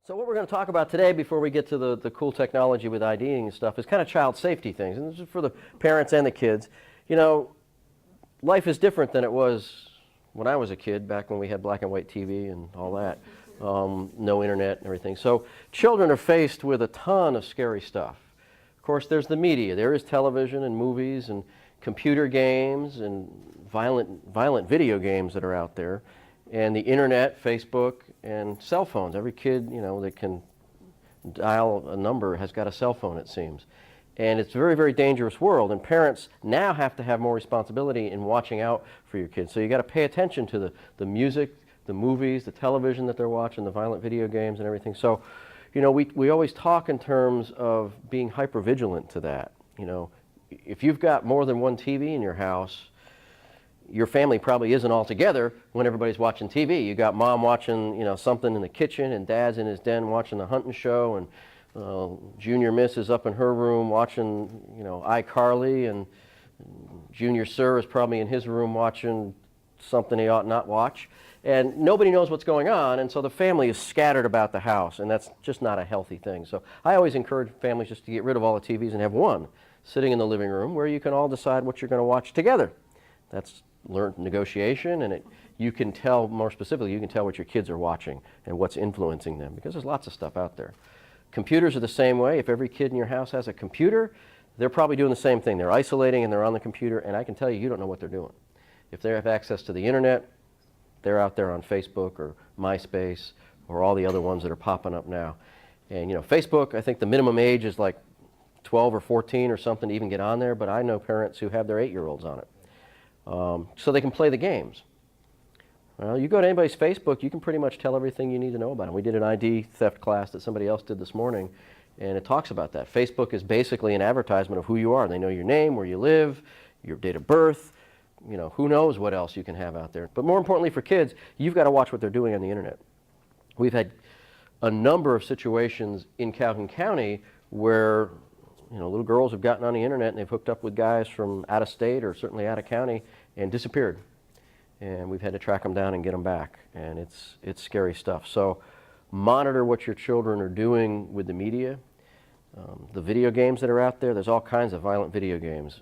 So what we're going to talk about today before we get to the cool technology with IDing and stuff is kind of child safety things. And this is for the parents and the kids. You know, life is different than it was when I was a kid, back when we had black and white TV and all that. No internet and everything. So children are faced with a ton of scary stuff. Of course, there's the media. There is television and movies and computer games and violent video games that are out there. And the internet, Facebook, and cell phones. Every kid, you know, that can dial a number has got a cell phone, it seems. And it's a very, very dangerous world. And parents now have to have more responsibility in watching out for your kids. So you got to pay attention to the music, the movies, the television that they're watching, the violent video games and everything. So, you know, we always talk in terms of being hypervigilant to that. You know, if you've got more than one TV in your house, your family probably isn't all together when everybody's watching TV. You got mom watching, you know, something in the kitchen, and dad's in his den watching the hunting show, and Junior Miss is up in her room watching, you know, iCarly, and Junior Sir is probably in his room watching something he ought not watch. And nobody knows what's going on, and so the family is scattered about the house, and that's just not a healthy thing. So I always encourage families just to get rid of all the TVs and have one sitting in the living room where you can all decide what you're going to watch together. That's learned negotiation, and you can tell, more specifically, you can tell what your kids are watching and what's influencing them, because there's lots of stuff out there. Computers are the same way. If every kid in your house has a computer, they're probably doing the same thing. They're isolating and they're on the computer, and I can tell you, you don't know what they're doing. If they have access to the internet, they're out there on Facebook or MySpace or all the other ones that are popping up now. And you know, Facebook, I think the minimum age is like 12 or 14 or something to even get on there, but I know parents who have their 8-year-olds on it. So they can play the games. Well, you go to anybody's Facebook, you can pretty much tell everything you need to know about them. We did an ID theft class that somebody else did this morning, and it talks about that. Facebook is basically an advertisement of who you are. They know your name, where you live, your date of birth, you know, who knows what else you can have out there. But more importantly for kids, you've got to watch what they're doing on the internet. We've had a number of situations in Calhoun County where, you know, little girls have gotten on the internet and they've hooked up with guys from out of state or certainly out of county and disappeared. And we've had to track them down and get them back. And it's scary stuff. So monitor what your children are doing with the media. The video games that are out there, there's all kinds of violent video games.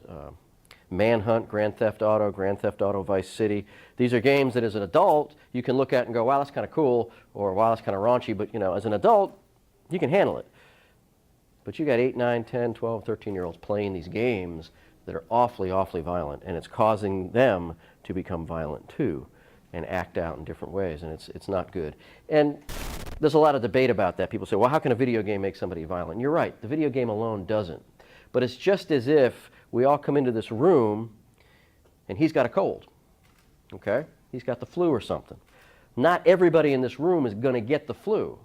Manhunt, Grand Theft Auto Vice City. These are games that as an adult you can look at and go, wow, that's kind of cool, or wow, that's kind of raunchy, but you know, as an adult, you can handle it. But you got 8, 9, 10, 12, 13-year-olds playing these games that are awfully, awfully violent, and it's causing them to become violent too and act out in different ways, and it's not good. And there's a lot of debate about that. People say, well, how can a video game make somebody violent? And you're right, the video game alone doesn't. But it's just as if we all come into this room and he's got a cold, okay? He's got the flu or something. Not everybody in this room is going to get the flu.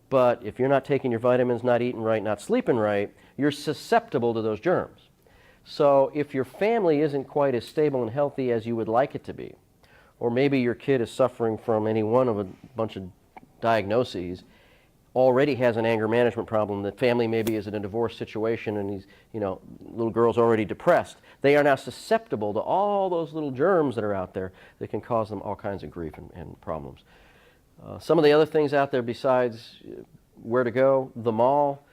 But if you're not taking your vitamins, not eating right, not sleeping right, you're susceptible to those germs. So if your family isn't quite as stable and healthy as you would like it to be, or maybe your kid is suffering from any one of a bunch of diagnoses, already has an anger management problem, the family maybe is in a divorce situation and he's, you know, little girl's already depressed, they are now susceptible to all those little germs that are out there that can cause them all kinds of grief and problems. Some of the other things out there besides where to go, the mall,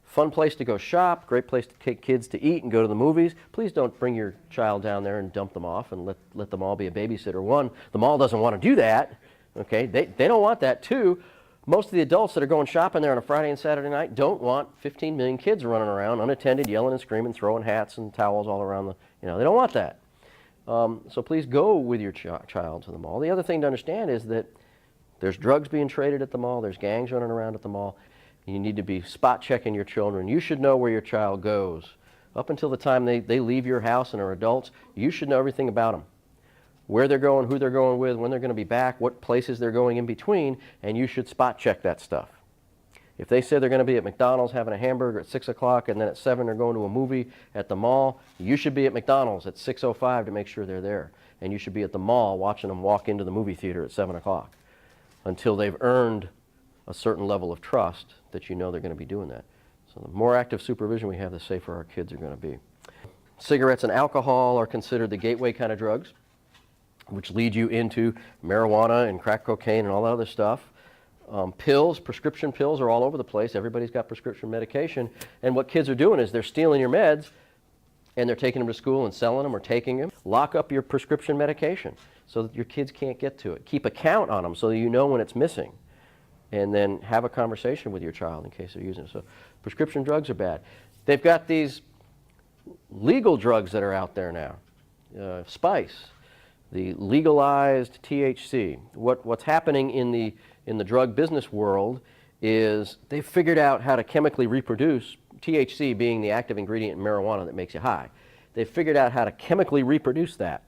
fun place to go shop, great place to take kids to eat and go to the movies. Please don't bring your child down there and dump them off and let the mall be a babysitter. One, the mall doesn't want to do that, okay? They don't want that. Two, most of the adults that are going shopping there on a Friday and Saturday night don't want 15 million kids running around unattended, yelling and screaming, throwing hats and towels all around the, you know, they don't want that. So please go with your child to the mall. The other thing to understand is that there's drugs being traded at the mall, there's gangs running around at the mall. You need to be spot checking your children. You should know where your child goes. Up until the time they leave your house and are adults, you should know everything about them. Where they're going, who they're going with, when they're going to be back, what places they're going in between, and you should spot check that stuff. If they say they're going to be at McDonald's having a hamburger at 6 o'clock and then at 7 they're going to a movie at the mall, you should be at McDonald's at 6:05 to make sure they're there. And you should be at the mall watching them walk into the movie theater at 7 o'clock until they've earned a certain level of trust that you know they're going to be doing that. So the more active supervision we have, the safer our kids are going to be. Cigarettes and alcohol are considered the gateway kind of drugs, which lead you into marijuana and crack cocaine and all that other stuff. Pills, prescription pills are all over the place. Everybody's got prescription medication. And what kids are doing is they're stealing your meds and they're taking them to school and selling them or taking them. Lock up your prescription medication so that your kids can't get to it. Keep a count on them so that you know when it's missing. And then have a conversation with your child in case they're using it. So prescription drugs are bad. They've got these legal drugs that are out there now. Spice, the legalized THC. What's happening in the drug business world is they've figured out how to chemically reproduce, THC being the active ingredient in marijuana that makes you high. They've figured out how to chemically reproduce that.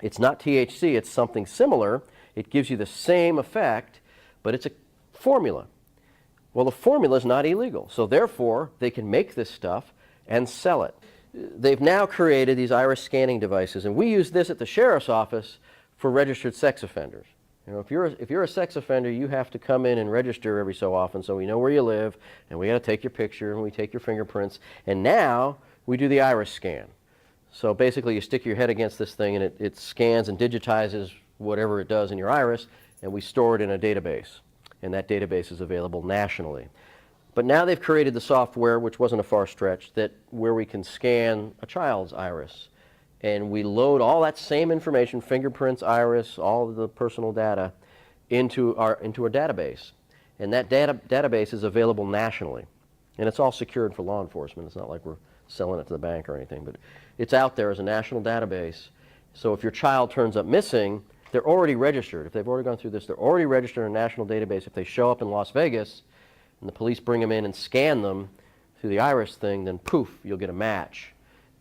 It's not THC, it's something similar. It gives you the same effect, but it's a formula. Well, the formula is not illegal, so therefore they can make this stuff and sell it. They've now created these iris scanning devices, and we use this at the sheriff's office for registered sex offenders. You know, if you're a sex offender, you have to come in and register every so often so we know where you live, and we got to take your picture, and we take your fingerprints, and now we do the iris scan. So basically you stick your head against this thing and it scans and digitizes whatever it does in your iris, and we store it in a database, and that database is available nationally. But now they've created the software, which wasn't a far stretch, where we can scan a child's iris. And we load all that same information, fingerprints, iris, all of the personal data, into a database. And that database is available nationally. And it's all secured for law enforcement. It's not like we're selling it to the bank or anything, but it's out there as a national database. So if your child turns up missing, they're already registered. If they've already gone through this, they're already registered in a national database. If they show up in Las Vegas and the police bring them in and scan them through the iris thing, then poof, you'll get a match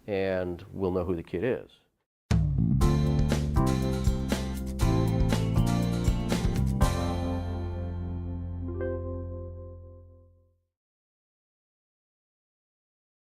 and we'll know who the kid is.